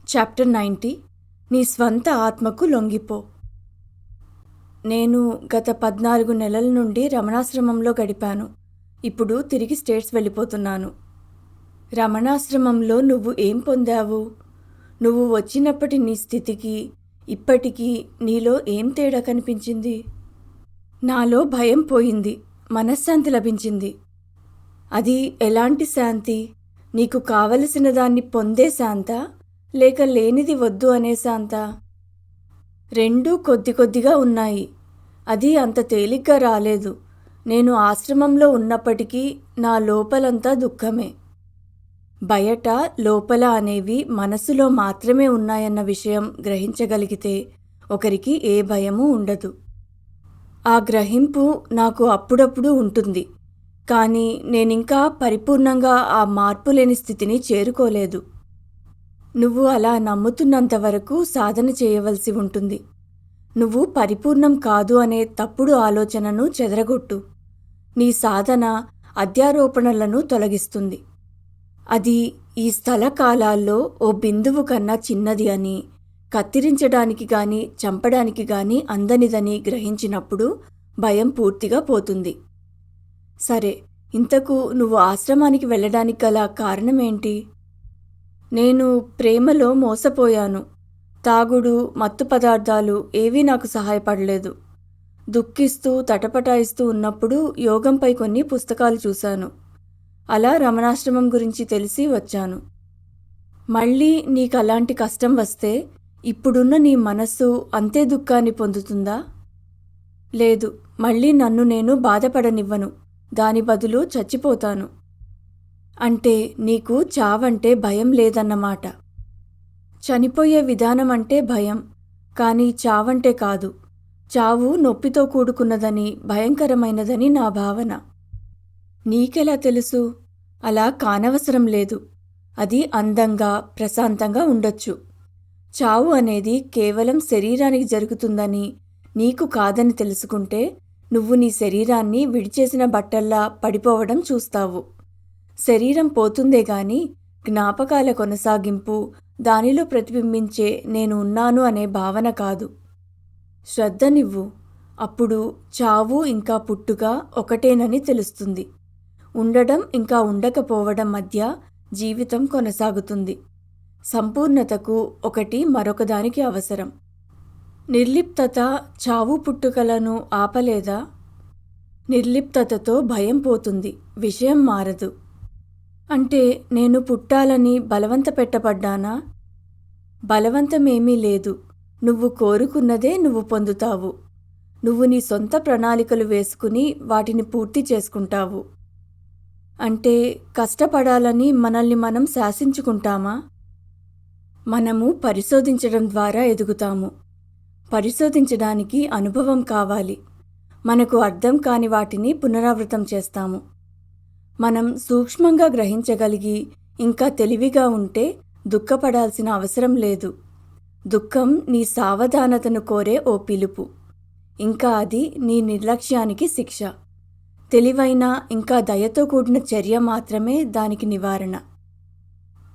Chapter 90 నీ స్వంత ఆత్మకు లొంగిపో. నేను గత 14 నెలల నుండి రమణాశ్రమంలో గడిపాను. ఇప్పుడు తిరిగి స్టేట్స్ వెళ్ళిపోతున్నాను. రమణాశ్రమంలో నువ్వు ఏం పొందావు? నువ్వు వచ్చినప్పటి నీ స్థితికి ఇప్పటికీ నీలో ఏం తేడా కనిపించింది? నాలో భయం పోయింది, మనశ్శాంతి లభించింది. అది ఎలాంటి శాంతి? నీకు కావలసిన దాన్ని పొందే శాంతా, లేక లేనిది వద్దు అనే శాంతా? రెండూ కొద్ది కొద్దిగా ఉన్నాయి. అది అంత తేలిగ్గా రాలేదు. నేను ఆశ్రమంలో ఉన్నప్పటికీ నా లోపలంతా దుఃఖమే. బయట లోపల అనేవి మనసులో మాత్రమే ఉన్నాయన్న విషయం గ్రహించగలిగితే ఒకరికి ఏ భయమూ ఉండదు. ఆ గ్రహింపు నాకు అప్పుడప్పుడు ఉంటుంది, కానీ నేనింకా పరిపూర్ణంగా ఆ మార్పులేని స్థితిని చేరుకోలేదు. నువ్వు అలా నమ్ముతున్నంత వరకు సాధన చేయవలసి ఉంటుంది. నువ్వు పరిపూర్ణం కాదు అనే తప్పుడు ఆలోచనను చెదరగొట్టు. నీ సాధన అధ్యారోపణలను తొలగిస్తుంది. అది ఈ స్థల కాలాల్లో ఓ బిందువు కన్నా చిన్నది అని, కత్తిరించడానికి గాని చంపడానికి గాని అందనిదని గ్రహించినప్పుడు భయం పూర్తిగా పోతుంది. సరే, ఇంతకు నువ్వు ఆశ్రమానికి వెళ్ళడానికి గల కారణమేంటి? నేను ప్రేమలో మోసపోయాను. తాగుడు, మత్తు పదార్థాలు ఏవీ నాకు సహాయపడలేదు. దుఃఖిస్తూ తటపటాయిస్తూ ఉన్నప్పుడు యోగంపై కొన్ని పుస్తకాలు చూశాను. అలా రమణాశ్రమం గురించి తెలిసి వచ్చాను. మళ్ళీ నీకలాంటి కష్టం వస్తే ఇప్పుడున్న నీ మనస్సు అంతే దుఃఖాన్ని పొందుతుందా? లేదు, మళ్ళీ నన్ను నేను బాధపడనివ్వను. దాని బదులు చచ్చిపోతాను. అంటే నీకు చావంటే భయం లేదన్నమాట. చనిపోయే విధానం అంటే భయం, కానీ చావంటే కాదు. చావు నొప్పితో కూడుకున్నదని, భయంకరమైనదని నా భావన. నీకెలా తెలుసు? అలా కానవసరం లేదు. అది అందంగా, ప్రశాంతంగా ఉండొచ్చు. చావు అనేది కేవలం శరీరానికి జరుగుతుందని నీకు కాదని తెలుసుకుంటే నువ్వు నీ శరీరాన్ని విడిచేసిన బట్టల్లా పడిపోవడం చూస్తావు. శరీరం పోతుందే గాని జ్ఞాపకాల కొనసాగింపు, దానిలో ప్రతిబింబించే నేను ఉన్నాను అనే భావన కాదు. శ్రద్ధనివ్వు. అప్పుడు చావు ఇంకా పుట్టుక ఒకటేనని తెలుస్తుంది. ఉండడం ఇంకా ఉండకపోవడం మధ్య జీవితం కొనసాగుతుంది. సంపూర్ణతకు ఒకటి మరొకదానికి అవసరం. నిర్లిప్తత చావు పుట్టుకలను ఆపలేదా? నిర్లిప్తతతో భయం పోతుంది, విషయం మారదు. అంటే నేను పుట్టాలని బలవంత పెట్టబడ్డానా? బలవంతమేమీ లేదు. నువ్వు కోరుకున్నదే నువ్వు పొందుతావు. నువ్వు నీ సొంత ప్రణాళికలు వేసుకుని వాటిని పూర్తి చేసుకుంటావు. అంటే కష్టపడాలని మనల్ని మనం శాసించుకుంటామా? మనము పరిశోధించడం ద్వారా ఎదుగుతాము. పరిశోధించడానికి అనుభవం కావాలి. మనకు అర్థం కాని వాటిని పునరావృతం చేస్తాము. మనం సూక్ష్మంగా గ్రహించగలిగి ఇంకా తెలివిగా ఉంటే దుఃఖపడాల్సిన అవసరం లేదు. దుఃఖం నీ సావధానతను కోరే ఓ పిలుపు. ఇంకా అది నీ నిర్లక్ష్యానికి శిక్ష. తెలివైన ఇంకా దయతో కూడిన చర్య మాత్రమే దానికి నివారణ.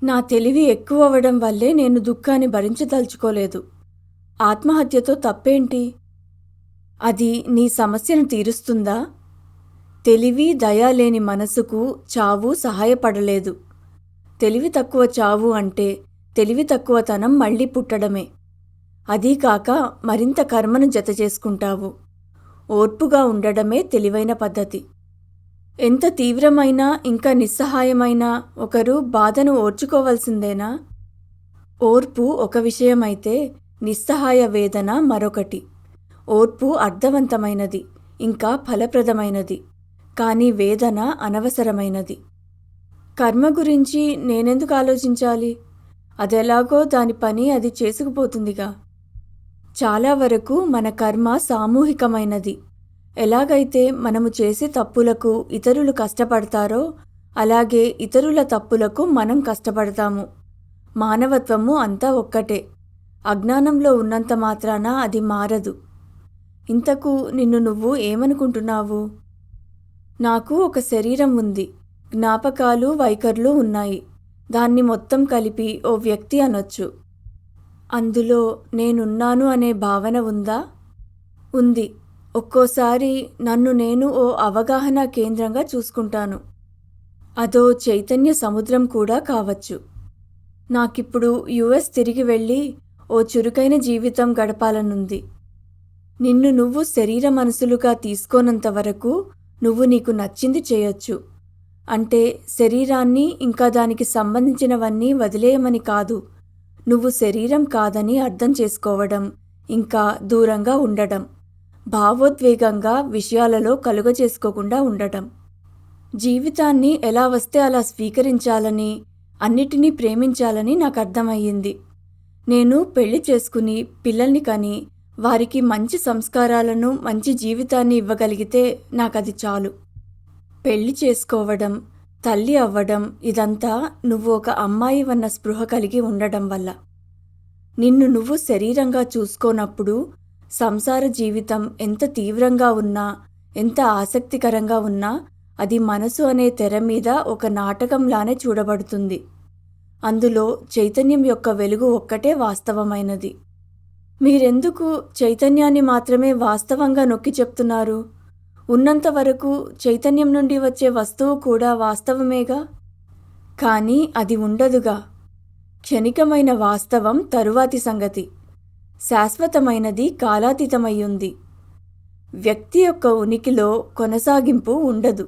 నా తెలివి ఎక్కువవడం వల్లే నేను దుఃఖాన్ని భరించదలుచుకోలేదు. ఆత్మహత్యతో తప్పేంటి? అది నీ సమస్యను తీరుస్తుందా? తెలివి, దయ లేని మనసుకు చావు సహాయపడలేదు. తెలివి తక్కువ చావు అంటే తెలివి తక్కువతనం మళ్ళీ పుట్టడమే. అదీకాక మరింత కర్మను జతచేసుకుంటావు. ఓర్పుగా ఉండడమే తెలివైన పద్ధతి. ఎంత తీవ్రమైన ఇంకా నిస్సహాయమైన ఒకరు బాధను ఓర్చుకోవలసిందేనా? ఓర్పు ఒక విషయమైతే నిస్సహాయ వేదన మరొకటి. ఓర్పు అర్థవంతమైనది, ఇంకా ఫలప్రదమైనది. కానీ వేదన అనవసరమైనది. కర్మ గురించి నేనెందుకు ఆలోచించాలి? అదెలాగో దాని పని అది చేసుకుపోతుందిగా. చాలా వరకు మన కర్మ సామూహికమైనది. ఎలాగైతే మనము చేసే తప్పులకు ఇతరులు కష్టపడతారో అలాగే ఇతరుల తప్పులకు మనం కష్టపడతాము. మానవత్వము అంతా ఒక్కటే. అజ్ఞానంలో ఉన్నంత మాత్రాన అది మారదు. ఇంతకు నిన్ను నువ్వు ఏమనుకుంటున్నావు? నాకు ఒక శరీరం ఉంది, జ్ఞాపకాలు, వైఖరులు ఉన్నాయి. దాన్ని మొత్తం కలిపి ఓ వ్యక్తి అనొచ్చు. అందులో నేనున్నాను అనే భావన ఉందా? ఉంది. ఒక్కోసారి నన్ను నేను ఓ అవగాహన కేంద్రంగా చూసుకుంటాను. అదో చైతన్య సముద్రం కూడా కావచ్చు. నాకిప్పుడు యుఎస్ తిరిగి వెళ్ళి ఓ చురుకైన జీవితం గడపాలనుంది. నిన్ను నువ్వు శరీర మనసులుగా తీసుకోనంత వరకు నువ్వు నీకు నచ్చింది చేయొచ్చు. అంటే శరీరాన్ని ఇంకా దానికి సంబంధించినవన్నీ వదిలేయమని కాదు. నువ్వు శరీరం కాదని అర్థం చేసుకోవడం, ఇంకా దూరంగా ఉండడం, భావోద్వేగంగా విషయాలలో కలుగజేసుకోకుండా ఉండటం. జీవితాన్ని ఎలా వస్తే అలా స్వీకరించాలని, అన్నిటినీ ప్రేమించాలని నాకు అర్థమయ్యింది. నేను పెళ్లి చేసుకుని పిల్లల్ని కని వారికి మంచి సంస్కారాలను, మంచి జీవితాన్ని ఇవ్వగలిగితే నాకది చాలు. పెళ్లి చేసుకోవడం, తల్లి అవ్వడం ఇదంతా నువ్వు ఒక అమ్మాయివన్న స్పృహ కలిగి ఉండడం వల్ల. నిన్ను నువ్వు శరీరంగా చూసుకోనప్పుడు సంసార జీవితం ఎంత తీవ్రంగా ఉన్నా, ఎంత ఆసక్తికరంగా ఉన్నా అది మనసు అనే తెర మీద ఒక నాటకంలానే చూడబడుతుంది. అందులో చైతన్యం యొక్క వెలుగు ఒక్కటే వాస్తవమైనది. మీరెందుకు చైతన్యాన్ని మాత్రమే వాస్తవంగా నొక్కి చెప్తున్నారు? ఉన్నంతవరకు చైతన్యం నుండి వచ్చే వస్తువు కూడా వాస్తవమేగా. కానీ అది ఉండదుగా. క్షణికమైన వాస్తవం తరువాతి సంగతి. శాశ్వతమైనది కాలాతీతమయ్యుంది. వ్యక్తి యొక్క ఉనికిలో కొనసాగింపు ఉండదు.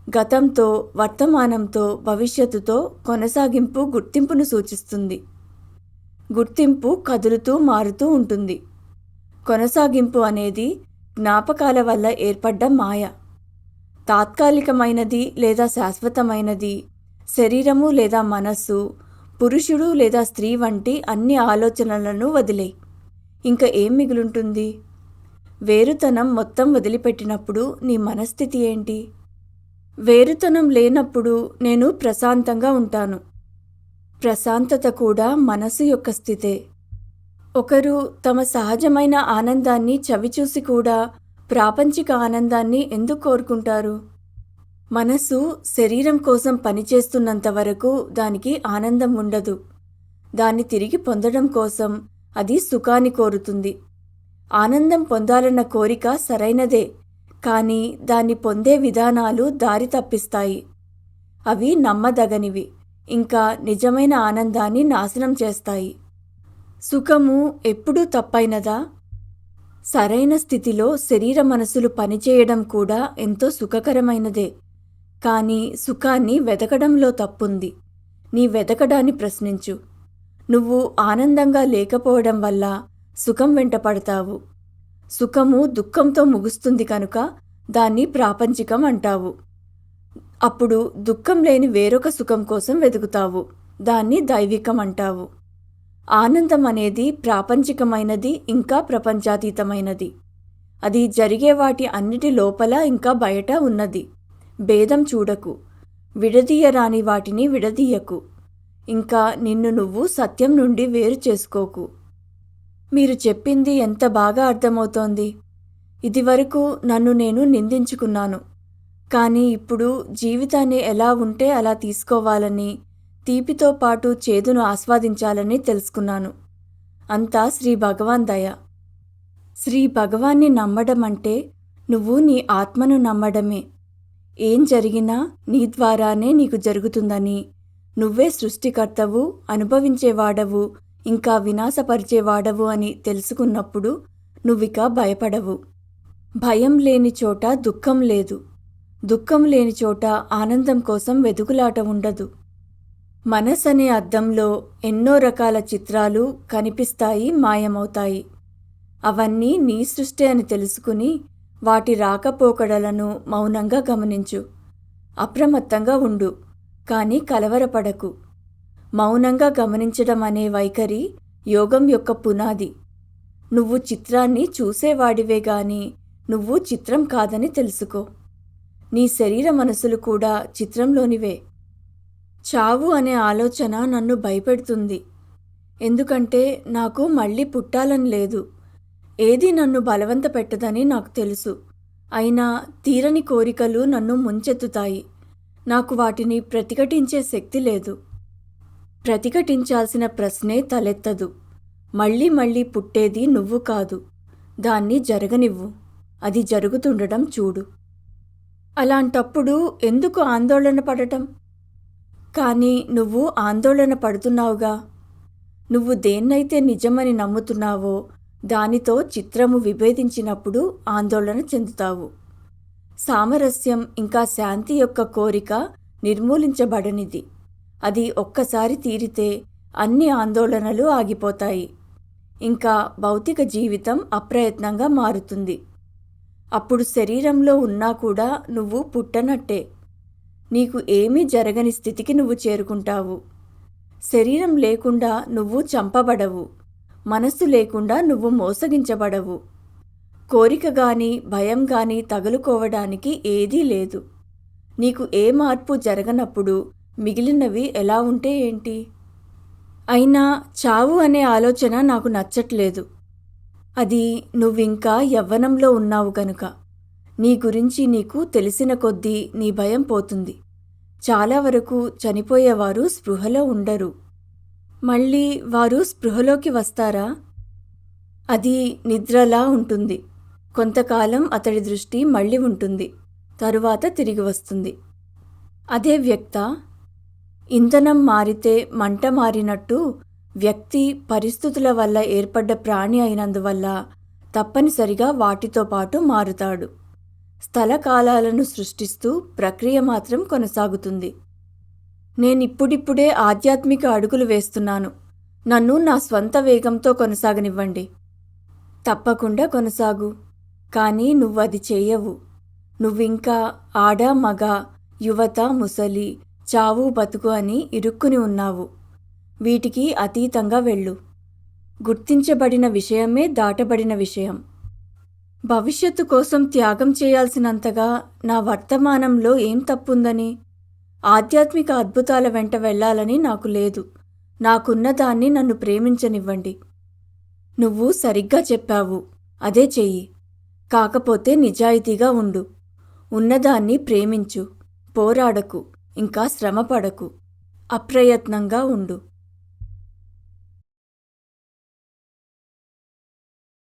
గతంతో, వర్తమానంతో, భవిష్యత్తుతో కొనసాగింపు గుర్తింపును సూచిస్తుంది. గుర్తింపు కదులుతూ మారుతూ ఉంటుంది. కొనసాగింపు అనేది జ్ఞాపకాల వల్ల ఏర్పడ్డ మాయ. తాత్కాలికమైనది లేదా శాశ్వతమైనది శరీరము లేదా మనస్సు, పురుషుడు లేదా స్త్రీ వంటి అన్ని ఆలోచనలను వదిలేయి. ఇంకా ఏం మిగులుంటుంది? వేరుతనం మొత్తం వదిలిపెట్టినప్పుడు నీ మనస్థితి ఏంటి? వేరుతనం లేనప్పుడు నేను ప్రశాంతంగా ఉంటాను. ప్రశాంతత కూడా మనసు యొక్క స్థితే. ఒకరు తమ సహజమైన ఆనందాన్ని చవిచూసి కూడా ప్రాపంచిక ఆనందాన్ని ఎందుకు కోరుకుంటారు? మనసు శరీరం కోసం పనిచేస్తున్నంత వరకు దానికి ఆనందం ఉండదు. దాన్ని తిరిగి పొందడం కోసం అది సుఖాన్ని కోరుతుంది. ఆనందం పొందాలన్న కోరిక సరైనదే, కానీ దాన్ని పొందే విధానాలు దారి తప్పిస్తాయి. అవి నమ్మదగనివి, ఇంకా నిజమైన ఆనందాన్ని నాశనం చేస్తాయి. సుఖము ఎప్పుడూ తప్పైనదా? సరైన స్థితిలో శరీర మనసులు పనిచేయడం కూడా ఎంతో సుఖకరమైనదే. కానీ సుఖాన్ని వెతకడంలో తప్పుంది. నీ వెతకడాన్ని ప్రశ్నించు. నువ్వు ఆనందంగా లేకపోవడం వల్ల సుఖం వెంటపడతావు. సుఖము దుఃఖంతో ముగుస్తుంది కనుక దాన్ని ప్రాపంచికం అంటావు. అప్పుడు దుఃఖం లేని వేరొక సుఖం కోసం వెతుకుతావు. దాన్ని దైవికం అంటావు. ఆనందం అనేది ప్రాపంచికమైనది, ఇంకా ప్రపంచాతీతమైనది. అది జరిగే వాటి అన్నిటి లోపల ఇంకా బయట ఉన్నది. భేదం చూడకు. విడదీయరాని వాటిని విడదీయకు. ఇంకా నిన్ను నువ్వు సత్యం నుండి వేరు చేసుకోకు. మీరు చెప్పింది ఎంత బాగా అర్థమవుతోంది. ఇదివరకు నన్ను నేను నిందించుకున్నాను. కానీ ఇప్పుడు జీవితాన్ని ఎలా ఉంటే అలా తీసుకోవాలని, తీపితో పాటు చేదును ఆస్వాదించాలని తెలుసుకున్నాను. అంతా శ్రీ భగవాన్ దయ. శ్రీ భగవాన్ని నమ్మడం అంటే నువ్వు నీ ఆత్మను నమ్మడమే. ఏం జరిగినా నీ ద్వారానే నీకు జరుగుతుందని, నువ్వే సృష్టికర్తవు, అనుభవించేవాడవు, ఇంకా వినాశపరిచేవాడవు అని తెలుసుకున్నప్పుడు నువ్విక భయపడవు. భయం లేని చోట దుఃఖం లేదు. దుఃఖం లేని చోట ఆనందం కోసం వెతుకులాట ఉండదు. మనసనే అద్దంలో ఎన్నో రకాల చిత్రాలు కనిపిస్తాయి, మాయమవుతాయి. అవన్నీ నీ సృష్టి అని తెలుసుకుని వాటి రాకపోకడలను మౌనంగా గమనించు. అప్రమత్తంగా ఉండు, కానీ కలవరపడకు. మౌనంగా గమనించడం అనే వైఖరి యోగం యొక్క పునాది. నువ్వు చిత్రాన్ని చూసేవాడివే గాని నువ్వు చిత్రం కాదని తెలుసుకో. నీ శరీర మనసులు కూడా చిత్రంలోనివే. చావు అనే ఆలోచన నన్ను భయపెడుతుంది. ఎందుకంటే నాకు మళ్ళీ పుట్టాలని లేదు. ఏదీ నన్ను బలవంత పెట్టదని నాకు తెలుసు. అయినా తీరని కోరికలు నన్ను ముంచెత్తుతాయి. నాకు వాటిని ప్రతిఘటించే శక్తి లేదు. ప్రతిఘటించాల్సిన ప్రశ్నే తలెత్తదు. మళ్ళీ మళ్ళీ పుట్టేది నువ్వు కాదు. దాన్ని జరగనివ్వు. అది జరుగుతుండడం చూడు. అలాంటప్పుడు ఎందుకు ఆందోళన పడటం? కానీ నువ్వు ఆందోళన పడుతున్నావుగా. నువ్వు దేన్నైతే నిజమని నమ్ముతున్నావో దానితో చిత్రము విభేదించినప్పుడు ఆందోళన చెందుతావు. సామరస్యం ఇంకా శాంతి యొక్క కోరిక నిర్మూలించబడనిది. అది ఒక్కసారి తీరితే అన్ని ఆందోళనలు ఆగిపోతాయి. ఇంకా భౌతిక జీవితం అప్రయత్నంగా మారుతుంది. అప్పుడు శరీరంలో ఉన్నా కూడా నువ్వు పుట్టనట్టే. నీకు ఏమీ జరగని స్థితికి నువ్వు చేరుకుంటావు. శరీరం లేకుండా నువ్వు చంపబడవు. మనస్సు లేకుండా నువ్వు మోసగించబడవు. కోరిక గాని భయం గాని తగులుకోవడానికి ఏదీ లేదు. నీకు ఏ మార్పు జరగనప్పుడు మిగిలినవి ఎలా ఉంటే ఏంటి? అయినా చావు అనే ఆలోచన నాకు నచ్చట్లేదు. అది నువ్వింకా యవ్వనంలో ఉన్నావు గనుక. నీ గురించి నీకు తెలిసిన కొద్దీ నీ భయం పోతుంది. చాలా వరకు చనిపోయేవారు స్పృహలో ఉండరు. మళ్ళీ వారు స్పృహలోకి వస్తారా? అది నిద్రలా ఉంటుంది. కొంతకాలం అతడి దృష్టి మళ్ళీ ఉంటుంది. తరువాత తిరిగి వస్తుంది. అదే వ్యక్తా? ఇంధనం మారితే మంట మారినట్టు వ్యక్తి పరిస్థితుల వల్ల ఏర్పడ్డ ప్రాణి అయినందువల్ల తప్పనిసరిగా వాటితో పాటు మారుతాడు. స్థలకాలాలను సృష్టిస్తూ ప్రక్రియ మాత్రం కొనసాగుతుంది. నేనిప్పుడిప్పుడే ఆధ్యాత్మిక అడుగులు వేస్తున్నాను. నన్ను నా స్వంత వేగంతో కొనసాగనివ్వండి. తప్పకుండా కొనసాగు. కానీ నువ్వది చెయ్యవు. నువ్వింకా ఆడ మగ, యువత ముసలి, చావు బతుకు అని ఇరుక్కుని ఉన్నావు. వీటికి అతీతంగా వెళ్ళు. గుర్తించబడిన విషయమే దాటబడిన విషయం. భవిష్యత్తు కోసం త్యాగం చేయాల్సినంతగా నా వర్తమానంలో ఏం తప్పుందని? ఆధ్యాత్మిక అద్భుతాల వెంట వెళ్ళాలని నాకు లేదు. నాకున్నదాన్ని నన్ను ప్రేమించనివ్వండి. నువ్వు సరిగ్గా చెప్పావు. అదే చెయ్యి. కాకపోతే నిజాయితీగా ఉండు. ఉన్నదాన్ని ప్రేమించు. పోరాడకు. ఇంకా శ్రమపడకు. అప్రయత్నంగా ఉండు.